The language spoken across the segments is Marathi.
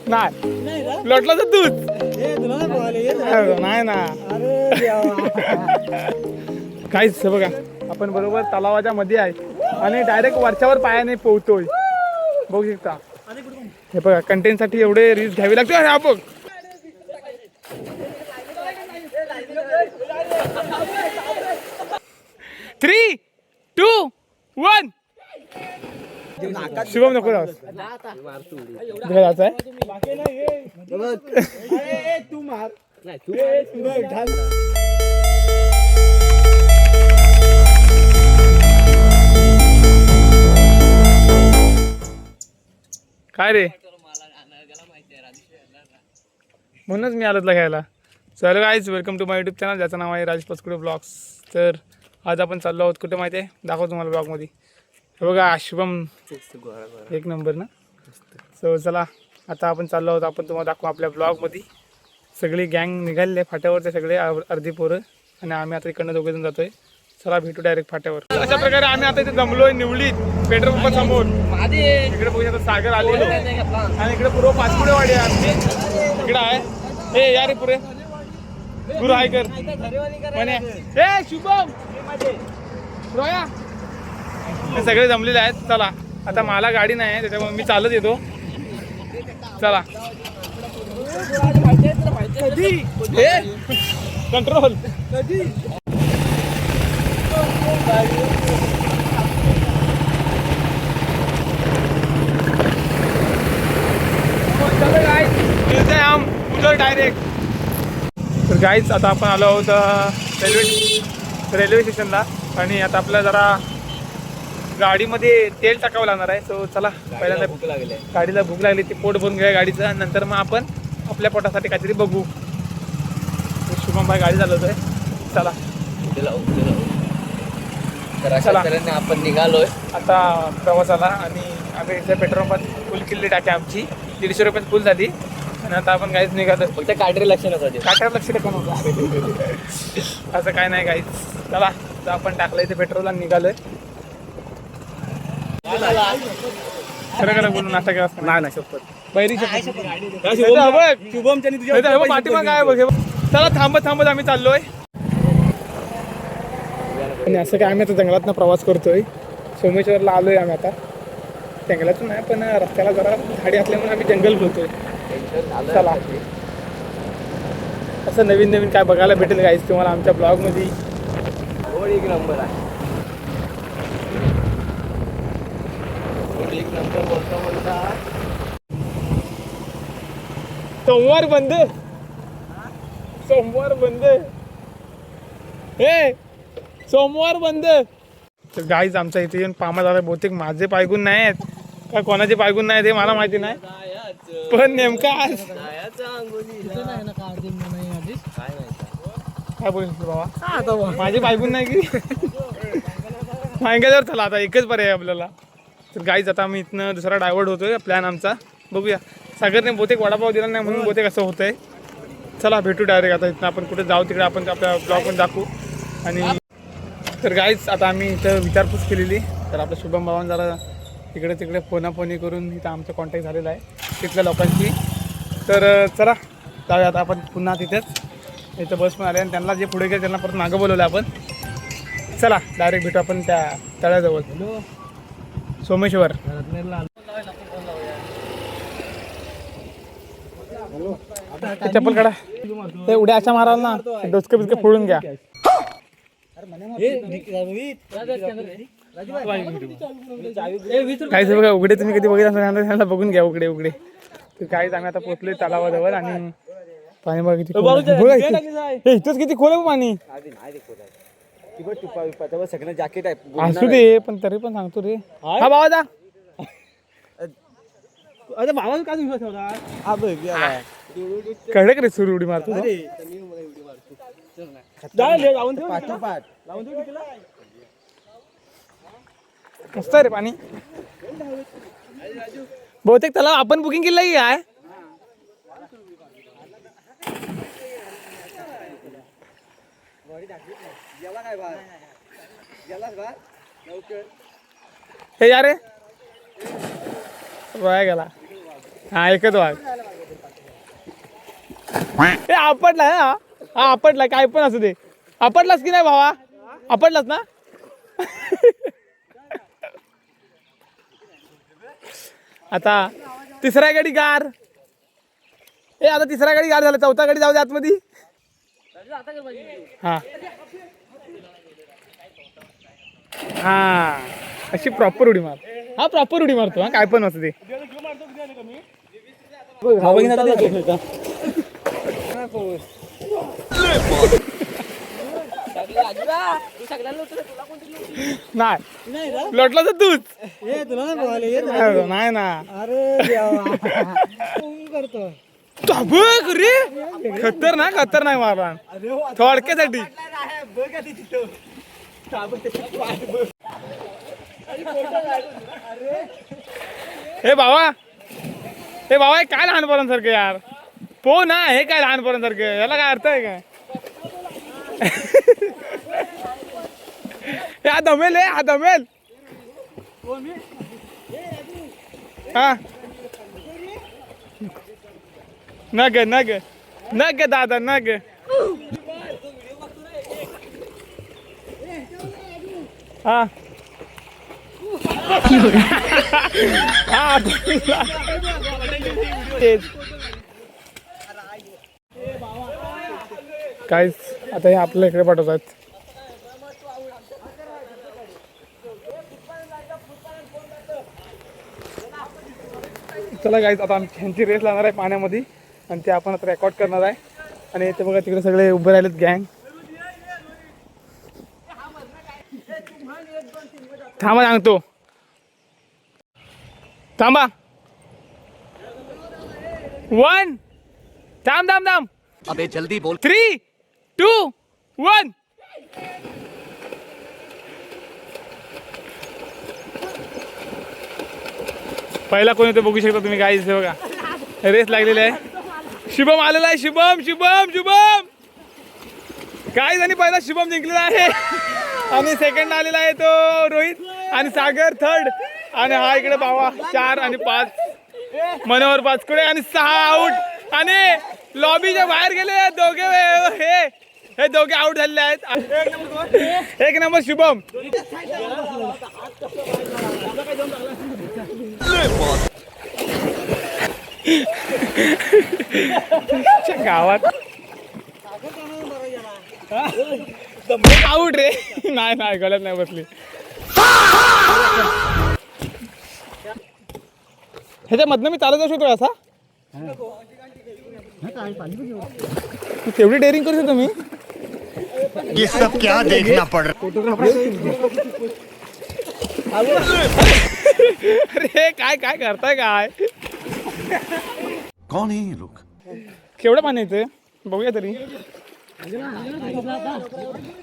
नाही लोटला तर तूच नाही ना काहीच बघा आपण बरोबर तलावाच्या मध्ये आहे आणि डायरेक्ट वरच्यावर पायाने पोहतोय बघू शकता. हे बघा कंटेंट साठी एवढे रिस्क घ्यावी लागते. हा बघ 3, 2, 1 शुभम नको जाऊस जायचं आहे तू मार काय रे म्हणूनच मी आलो तुला घ्यायला. चल guys welcome to my YouTube channel ज्याचं नाव आहे राज पचकुडे ब्लॉग्स. तर आज आपण चाललो आहोत कुठे माहिती आहे दाखवतो तुम्हाला ब्लॉगमध्ये. हे बघा शुभम एक नंबर ना. सो चला आता आपण चाललो आहोत आपण तुम्हाला दाखवू आपल्या ब्लॉगमध्ये. सगळी गँग निघालेले फाट्यावरचे सगळे अर्धी पोरं आणि आम्ही आता इकडनं दोघे जण जातोय. चला भेटू डायरेक्ट फाट्यावर. अशा प्रकारे आम्ही आता इथे जमलोय निवलीत पेट्रोल पंपा समोर. इकडे बघू आता सागर आलेलो आणि इकडे पूर्व पाचपुडेवाडी आहे आमची. इकडे आहे हे या रे पुरे गुरु हाय कर म्हणे हे शुभम रोया हे सगळे जमलेले आहेत. चला आता मला गाडी नाही त्याच्यामुळे मी चालत येतो. चला कंट्रोल हम उधर डायरेक्ट. तर गाईच आता आपण आलो आहोत रेल्वे स्टेशनला आणि आता आपल्याला जरा गाडीमध्ये तेल टाकावं लागणार आहे. सो चला पहिल्यांदा भूक लागली गाडीला भूक लागली ती पोट भरून घ्या गाडीचं. नंतर मग आपण आपल्या पोटासाठी काहीतरी बघू. शुभम भाई गाडी चालवतोय. चला चला आपण निघालोय आता प्रवासाला आणि आम्ही इथे पेट्रोल पंप फुल केली टाकी आमची 150 रुपयात फुल झाली आणि आता आपण काहीच निघालो. फक्त काटेरी लक्ष नव्हतं काट्यावर लक्ष टाका नव्हतं असं काय नाही काहीच. चला तर आपण टाकलं इथे पेट्रोल आणि निघालोय. खरं खरं बोलून नाश्ता केला नाही ना शपथ बैरी शुभमच्या पाठीमाग काय बघ. चला थांबत थांबत आम्ही चाललोय आणि असं काय आम्ही आता जंगलातनं प्रवास करतोय. सोमेश्वरला आलोय आम्ही आता. जंगलातून नाही पण रस्त्याला जरा झाडी असल्यामुळे आम्ही जंगल बोलतोय. चला असं नवीन नवीन काय बघायला भेटेल गाईज तुम्हाला आमच्या ब्लॉगमध्ये. एक नंबर आहे एक नंबर बोलता बोलता. सोमवार बंद सोमवार बंद हे सोमवार बंद. तर गाईज आमच्या इथे येऊन पामा झाला. बहुतेक माझे पायगुण नाही आहेत का कोणाचे पायगुण नाही ते मला माहिती नाही पण नेमका आज काय बोल बाबा माझे पायगुण नाही की माहिती चला आता एकच पर्याय आपल्याला. तर गाईज आता आम्ही इथनं दुसरा डायव्हर्ट होतोय. प्लॅन आमचा बघूया. सागरने बहुतेक वडापाव दिला नाही म्हणून बहुतेक असं होतंय. चला भेटू डायरेक्ट आता इथनं आपण कुठे जाऊ तिकडे आपण आपल्या ब्लॉग पण दाखवू. आणि तर गाईज आता आम्ही इथं विचारपूस केलेली. तर आपल्या शुभम भावान जरा तिकडे तिकडे फोनाफोनी करून इथं आमचा कॉन्टॅक्ट झालेला आहे तिथल्या लोकांशी. तर चला जाऊया आता आपण पुन्हा तिथेच. इथं बस पण आले आणि त्यांना जे पुढे गेले त्यांना परत मागं बोलवलं आपण. चला डायरेक्ट भेटू आपण त्या तळ्याजवळ सोमेश्वर. चप्पल काढा ते उड्या अशा माराल ना डोसके बिस्के फोडून घ्या. काहीच बघा उघडे तुम्ही कधी बघितलं बघून घ्या उघडे उघडे. तर काहीच आम्ही आता पोहोचलोय तलावाजवळ आणि पाणी बघा किती इथंच किती खोल आहे पाणी. सगळं जॅकेट आहे असू दे पण तरी पण सांगतो रे. हा बाबा जा अरे बाबा काय विश्वास ठेवला कडक रे सुरू उडी मारतो. कसं रे पाणी बहुतेक त्याला आपण बुकिंग केलं की काय. हे या रे वाया गेला हा एकच वाघ. ए आपटला हा, हा आपटला, काय पण असू दे. आपटलास की नाही भावा, आपटलास ना. आता तिसरा गाडी गार. ए आता तिसरा गाडी गार झाला, चौथा गाडी जाऊ दे आतमध्ये. हा हा अशी प्रॉपर उडी मार. हा प्रॉपर उडी मारतो, हा काय पण असू दे. नाही लोटला तर तूच. नाही ना बघ रे, खतरनाक खतरनाक मारला थोडक्यासाठी. हे बाबा, हे बाबा हे काय लहानपणासारखं यार. पो ना हे काय लहानपणासारखं, याला काय अर्थ आहे काय. हा दमेल, हा दमेल. हा नग नग नग दादा नग. हा काहीच आता हे आपल्या इकडे पाठवतात. चला गाईज, आता आमची ह्यांची रेस लागणार आहे पाण्यामध्ये आणि ते आपण आता रेकॉर्ड करणार आहे. आणि ते बघा तिकडे सगळे उभे राहिलेत गँग. थांबा सांगतो, थांबा. 1 थांब थांब थांब. अबे जल्दी बोल. 3 2 1. पहिला कोणी ते बघू शकता तुम्ही गाईज. हे बघा रेस लागलेली आहे. शुभम आलेला आहे, शुभम शुभम शुभम गाईज. आणि पहिला शुभम जिंकलेला आहे आणि सेकंड आलेला आहे तो रोहित आणि सागर थर्ड. आणि हा इकडे भावा 4 आणि 5 मनोहर पाचकुडे आणि 6 आउट. आणि लॉबीच्या बाहेर गेले दोघे. हे दोघे आउट झालेले आहेत. एक नंबर शुभम. गावात आउट रे. नाही नाही गलत नाही बसली. ह्याच्या मधनं मी चालत जाऊ शकतो असा. तेवढी डेअरिंग करू शकतो मी. ये सब क्या देखना पड़ रहा. अरे काय काय करताय काय. कौन है ये लोग. केवढं पाणी येतं बघूया तरी.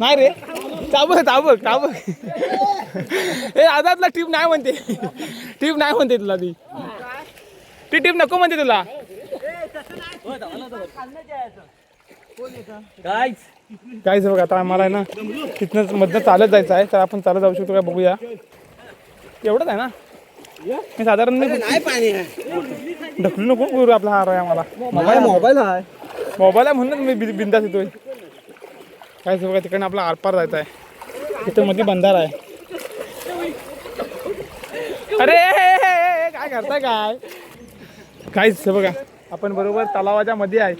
नाही रे चाबक चाबक चाबक. हे आदातला टीप नाही म्हणते, टीप नाही म्हणते तुला. ती टीप नको म्हणते तुला. काहीच बघ आता आम्हाला आहे ना तिथनं मधनं चालत जायचं आहे. तर आपण चालत जाऊ शकतो काय बघूया. एवढंच आहे ना. मी साधारण ढकलू नको करू. आपला हार आहे आम्हाला. मोबाईल आहे, मोबाईल आहे म्हणून मी बिंदास येतोय. काहीच बघा तिकडनं आपला आरपार जायचं आहे. तिथं मध्ये बंधार आहे. अरे काय करताय काय. काहीच बघा आपण बरोबर तलावाच्या मध्ये आहे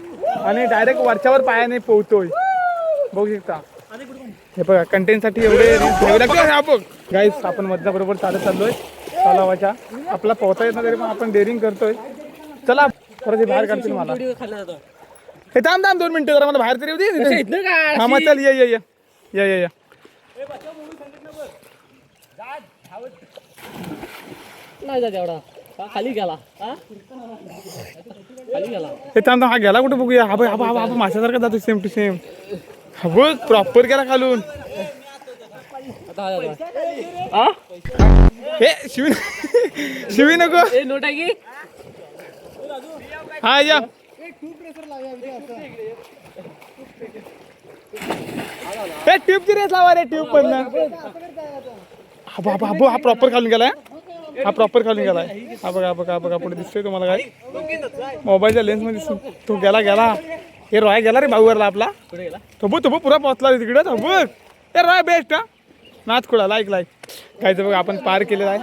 आणि डायरेक्ट वरच्यावर पायाने पोहतोय. बघू शकता. हे बघा कंटेंटसाठी एवढे घ्यावे लागते. गाईस आपण मधल्या बरोबर चालत चाललोय तलावाच्या. आपला पोहता येत ना तरी पण आपण डेअरिंग करतोय. चला परत बाहेर काढतील मला. हे थांब थांब 2 मिनिटं जरा मला बाहेर तरी येऊ दे. हा मग चल ये ये ये ये ये. खाली गेला. हे थांब हा गेला कुठे बघूया. हा हा हा माशासारखा जातो सेम टू सेम. हा बघ प्रॉपर गेला खालून. हे शिवी शिवी नको. नोट आहे की हा या. ट्यूबची रेस लावा रे. ट्यूब पण हा प्रॉपर खालून गेलाय. हा प्रॉपर खाली गेलाय. हा बघा बघा बघा पुढे दिसतोय तुम्हाला काय मोबाईलच्या लेन्स मध्ये तो गेला हे रॉय गेला रे भाऊवरला आपला तो पुरा पोहोचला तिकडे तो बघ ए रॉय बेस्ट हा नाच खुळा लाईक काय बघा आपण पार केलेला आहे.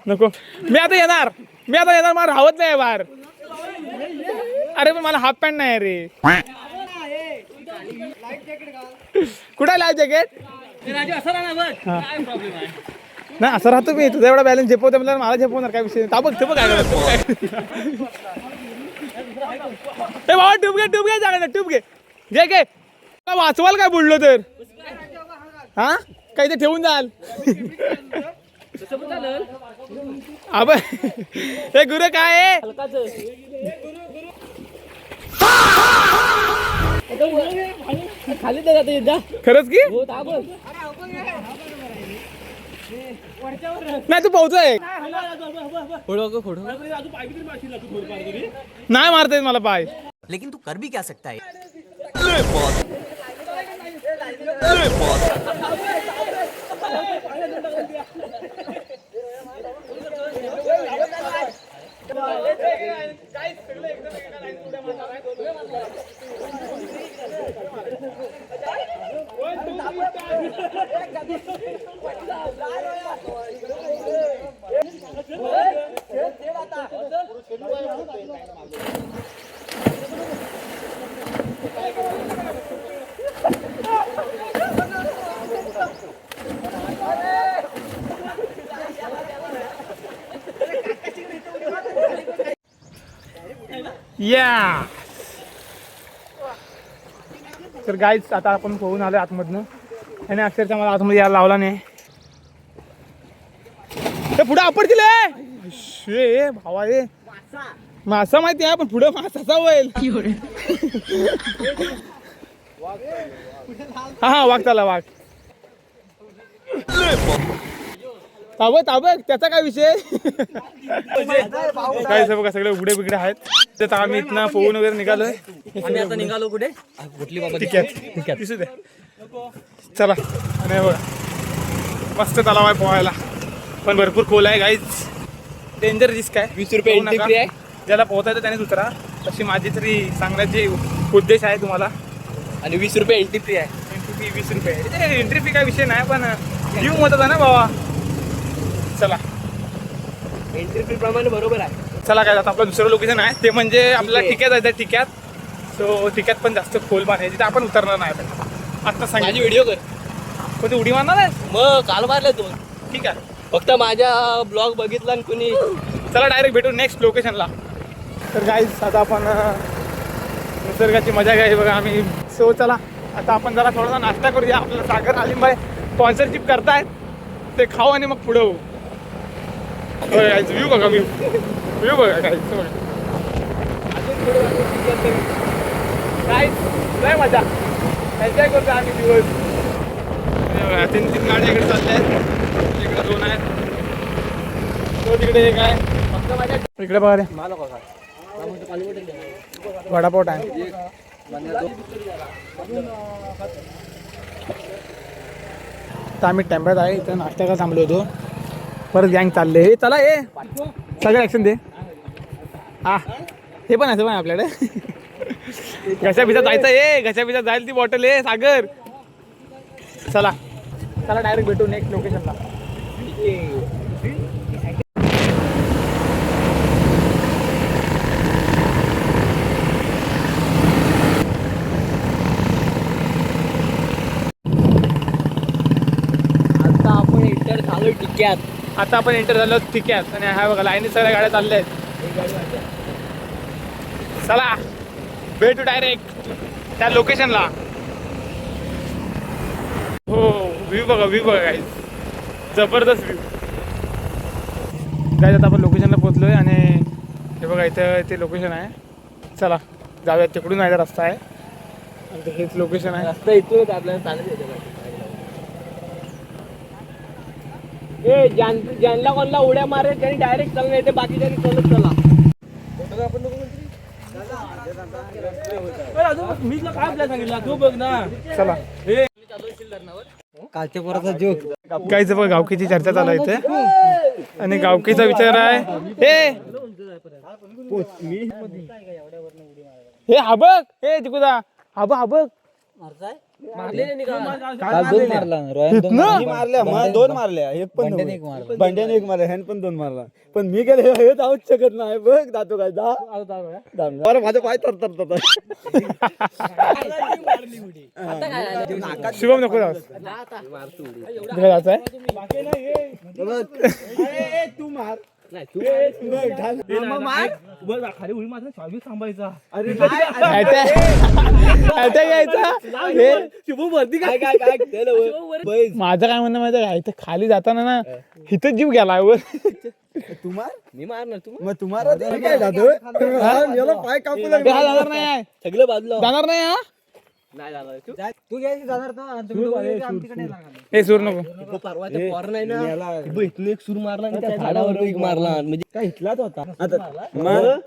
नको मी आता येणार मला राहत नाही बाहेर. अरे पण मला हाफ पॅन्ट नाही रे. कुठे लाईफ जॅकेट नाही असं राहतो मी तुझा एवढा बॅलन्स झेपवतो मला झेपवणार काय विषय ताबक काय ए बाबा ट्यूब घे जागा ट्यूब घे वाचवाल काय बोललो तर हा काही ते ठेवून जाल अब हे गुरु काय आहे खाली खरंच की नाही तू पोहतोय नाही मारता मला पाय लेकिन तू कर भी क्या सकता है. या तर गाईच आता आपण पोहून आलो आतमधनं आणि अक्षरशः मला आतमध्ये यायला लावला नाही. ते पुढे आपडतील शे भावा रे मासा माहिती आहे पण पुढे मासाचा होईल. हा वाघ चाला वाघ ताबक त्याचा काय विषय काय बघा सगळे उघडे बिगडे आहेत. तर आम्ही इथनं पोहून वगैरे निघालोय. आम्ही आता निघालो कुठे कुठली बाबा ठीक आहे चला आणि बघा मस्त तलाव आहे पोहायला पण भरपूर खोल आहे गाईज डेंजर रिस्क आहे. 20 रुपये एंट्री फ्री आहे. ज्याला पोहता येतं त्यानेच उतरा तशी माझी तरी सांगण्याची उद्देश आहे तुम्हाला. आणि 20 रुपये एंट्री फ्री आहे. एंट्री फी 20 रुपये एंट्री फी काय विषय नाही पण जीव मदत आहे ना बाबा. चला एंट्री फी प्रमाणे बरोबर आहे. चला काय आता आपलं दुसरं लोकेशन आहे ते म्हणजे आपल्याला टिक्यात जायचं टिक्यात. सो टिक्यात पण जास्त खोल पाणी आहे तिथे आपण उतरणार नाही आता माझी सांगितलं. व्हिडिओ कर पण तू उडी मारणार आहे मग काल मारलं तू ठीक आहे. फक्त माझ्या ब्लॉग बघितला आणि कुणी चला डायरेक्ट भेटू नेक्स्ट लोकेशनला. तर गाईज आता आपण निसर्गाची मजा घ्यायची बघा आम्ही. सो चला आता आपण जरा थोडासा नाश्ता करूया. आपल्याला सागर आलिमबाई स्पॉन्सरशिप करतायत ते खाऊ आणि मग पुढं होऊ. व्ह्यू बघा व्ह्यू बघा गाईज लय मजा एन्जॉय करतो आम्ही दिवस. 3 गाड्या इकडे चालल्या आहेत इकडे 2 आहेत तो तिकडे एक आहे फक्त माझ्या इकडे बघा रे वडापाव टाइम. तर आम्ही टेम्परात आहे इथं नाश्ता का थांबलो होतो. परत गँग चालले हे चला हे सगळं ॲक्शन दे. हा हे पण असं पण आपल्याकडे घशा भिजा जायचं ये घशा भिजा जाईल ती बॉटल आहे सागर. चला चला डायरेक्ट भेटू नेक्स्ट लोकेशनला. आता आपण एंटर झालो टिक्यात. आता आपण एंटर झालो टिक्यात आणि हा बघा लाईनीत सगळ्या गाड्या चालल्या आहेत. चला भेटू डायरेक्ट त्या लोकेशनला. हो व्ह्यू बघा गाईज जबरदस्त व्ह्यू. गाईज आता आपण लोकेशनला पोहोचलोय आणि हे बघा इथं ते लोकेशन आहे. चला जाऊयात तिकडून आहे रस्ता आहे आणि हेच लोकेशन आहे. रस्ता इथूनच आपल्याला चालत ए ज्यांना कोणला उड्या मारेल त्यांनी डायरेक्ट चालू नाही ते बाकीच्यांनी चालत चला. मी काय आपल्याला सांगितलं तू बघ ना. चला कालच्या पोराचा जोक गाईचं बघ गावकीची चर्चा चालू आहे इथे आणि गावकीचा विचार आहे हे हा बघ हे तिकुदा हा बघ दोन मारल्या एक पण बंड्याने एक मारल्या ह्यान पण दोन मारला पण मी गेले हे जाऊच शकत नाही बघ जातो काय जा माझा पाय तरतरत शुभम नको जाऊस जायचं आहे तू मार खाली उडी मात्र स्वामी थांबायचा माझं काय म्हणणं माहिती काय इथं खाली जाताना ना इथं जीव गेला वर तू मार मी मारणार तू मग तुम्हाला काय जातो पाय कापू लागला जाणार नाही सगळं बाजूला जाणार नाही हा नाही जाणार तू घ्यायची जाणार हे सूर नको परवा ते पोर नाही ना इथून एक सूर मारला आणि त्या झाडावर एक मारला म्हणजे काय इथलाच होता आता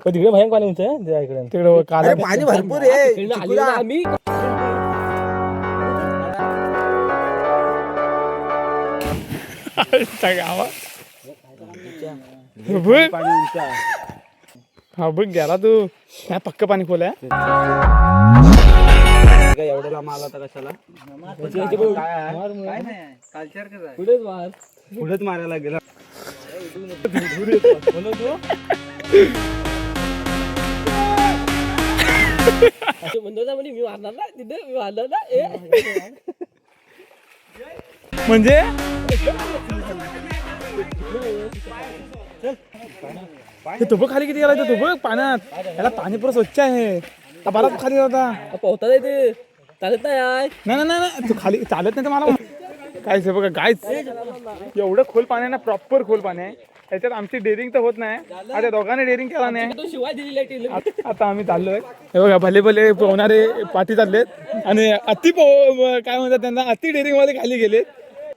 तिकडे भयंकर पाणी होतं इकडे तिकडे काला पाणी भरपूर आहे आम्ही हा बघ गेला तू काय पक्क पाणी खोल आहे एवढ्याला माल आता कशाला पुढेच मार पुढेच मारायला गेला म्हणजे मी मारणार ना तिथे मी मारणार ना म्हणजे तो बघ खाली किती गेला तो बघ पाण्यात याला पाणी पुरं स्वच्छ आहे बराच खाली जाता पोहता येते चालत नाही नाही तू खाली चालत नाही तर मला काय बघा गायच एवढं खोल पाणी आहे ना प्रॉपर खोल पाणी आहे त्याच्यात आमची डेअरिंग तर होत नाही आता दोघांनी डेअरिंग केला नाही शिवाय दिलेली आता आम्ही चाललोय हे बघा भले भले पोहणारे पाठी चाललेत आणि अति काय म्हणतात त्यांना अति डेअरिंग मध्ये खाली गेले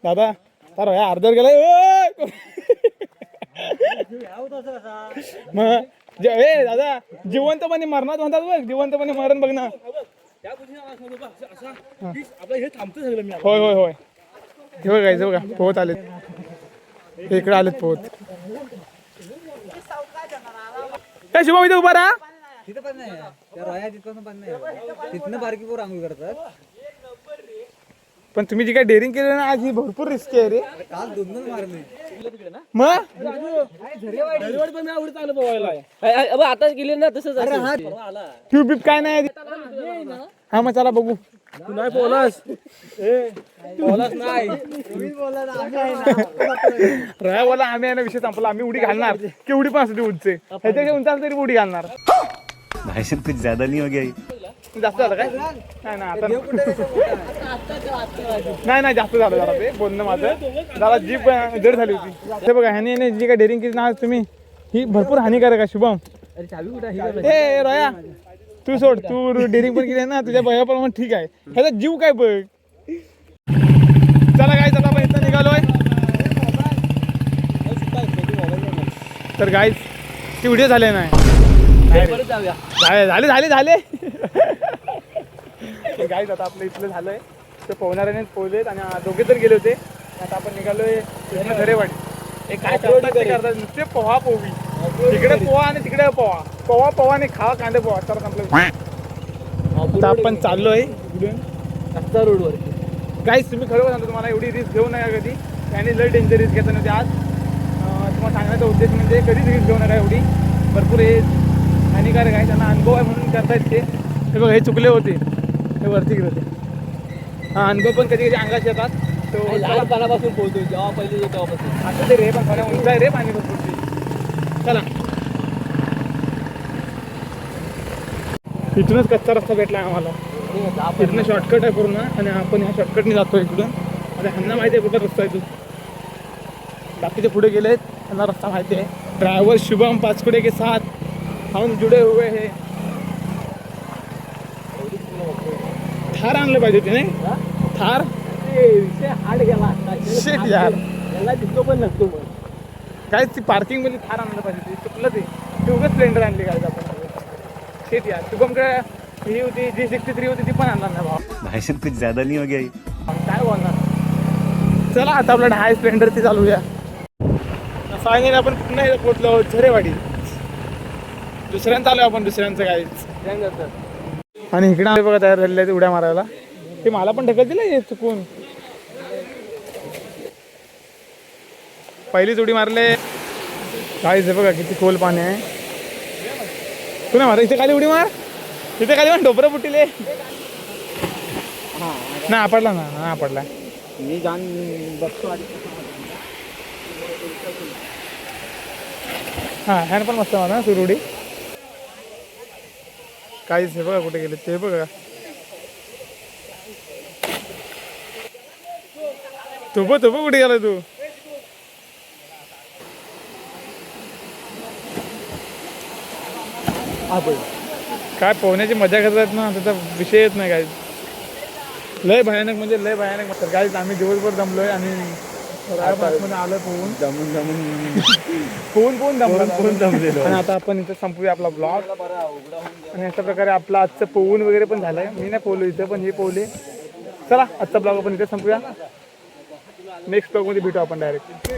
दादा तर अर्धर गेलाय मग ए दादा जिवंतपणे मरणात म्हणतात बघ जिवंतपणे मरण बघ ना होय होय होय हे बघायचं बघा पोहत आलेत इकडे आलेत पोहत काय शुभम इथे उभा राहा तिथं पण नाही त्या रोया तिथं पण नाही तिथनं बारकी पोर आंघोळ करतात पण तुम्ही जी काय डेअरिंग केली ना आज ही भरपूर रिस्क आहे रे काल दोन मारले मग आता गेले ना तसंच ट्यूब बिप काय नाही हा मग चला बघू तू नाही बोलास बोलास नाही राय बोला आम्ही आहे ना विषय संपला आम्ही उडी घालणार केवढी पण असते उडचे ह्याच्या उंच तरी उडी घालणार भाई साहब कुछ ज्यादा नहीं हो गया ये? जास्त झालं काय नाही आता नाही जास्त झालं जरा ते बोलणं माझं जरा जीप जड झाली होती ते बघा ह्याने जी काय डेअरिंग केली ना तुम्ही ही भरपूर हानिकारक आहे शुभम ए रया तू सोड तू डेअरिंग पण केली ना तुझ्या भयाप्रमाणे ठीक आहे ह्याचा जीव काय बघ चला काय चला आपण इथं निघालोय तर गाईज ती व्हिडिओ झाले नाही झाले गाईज आता आपलं इथलं झालंय ते पोहणाऱ्याने पोहलेत आणि दोघे तर गेले होते आता आपण निघालोय इथनं धरेवाडी काय करतात नुसते पोहा पोवी तिकडे पोहा आणि तिकडे पोहा आणि खावा कांदे पोहा तर संपलं आता आपण चाललोय रोडवर गाईज तुम्ही खरोखर सांगतो तुम्हाला एवढी रिस्क घेऊ नका कधी आणि लय डेंजर रिस्क घेता नव्हते आज तुम्हाला सांगण्याचा उद्देश म्हणजे कधीच रिस्क घेऊ नका एवढी भरपूर हे हानिकारक आहे त्यांना अनुभव आहे म्हणून करतायत ते बघा हे चुकले होते हे वरती गेले होते हा अनुभव पण कधी कधी अंगात येतात तो लहानपणापासून पोहतो जेव्हा पहिले तेव्हापासून आता ते रे पण थोड्या उंच आहे रे पाणी भरपूर चला इथूनच कच्चा रस्ता भेटला आम्हाला इथनं शॉर्टकट आहे पूर्ण आणि आपण ह्या शॉर्टकटने जातो इकडून आता ह्यांना माहिती आहे कुठला रस्ता आहे तो बाकीचे पुढे गेले आहेत त्यांना रस्ता माहिती आहे ड्रायव्हर शुभम पाचकुडे के साथ हम जुड़े हुए हैं थार आणलं पाहिजे होती नाही थार हाड गेला शेट यार याला दिसतो पण नसतो मग काय ती पार्किंग मध्ये थार आणलं पाहिजे ते चुकलं ते उगाच स्प्लेंडर आणली काय आपण शेट यार शुभमकडे ही होती G63 होती ती पण आणणार नाही भाव भाई साहब कुछ ज्यादा नहीं हो गया ये? काय बोलणार चला आता आपला हाय स्प्लेंडरची चालूया. फायनली आपण पुन्हा इथं पोहोचलो आहोत झरेवाडी. दुसऱ्यांदा आलो आपण दुसऱ्यांचं काय. आणि इकडे आम्ही बघा तयार झालेले आहेत उड्या मारायला. ते मला पण ढकल दिलं हे चुकून. पहिलीच उडी मारले काहीच आहे बघा किती खोल पाणी आहे. तू नाही मारा इथे खाली उडी मार. तिथे खाली पण ढोबरं फुटिले. नाही आपडला ना. हा आपडला. मी जाण बघतो आधी. हा ह्यानं पण मस्त मारा सुरुडी. काहीच आहे बघा कुठे गेले ते बघा. तू कुठे गेला तू. काय पोहण्याची मजा करतात ना त्याचा विषयच नाही काय. लय भयानक म्हणजे लय भयानक म्हणतात काय. आम्ही दिवसभर दमलोय आणि आलोय पोहून दमलेलो. आणि आता आपण इथं संपूया आपला ब्लॉग. आणि अशा प्रकारे आपलं आजचं पोहून वगैरे पण झालंय. मी नाही पोहलो इथं पण हे पोहले. चला आजचा ब्लॉग आपण इथे संपूया. नेक्स्ट ब्लॉगमध्ये भेटू आपण डायरेक्ट.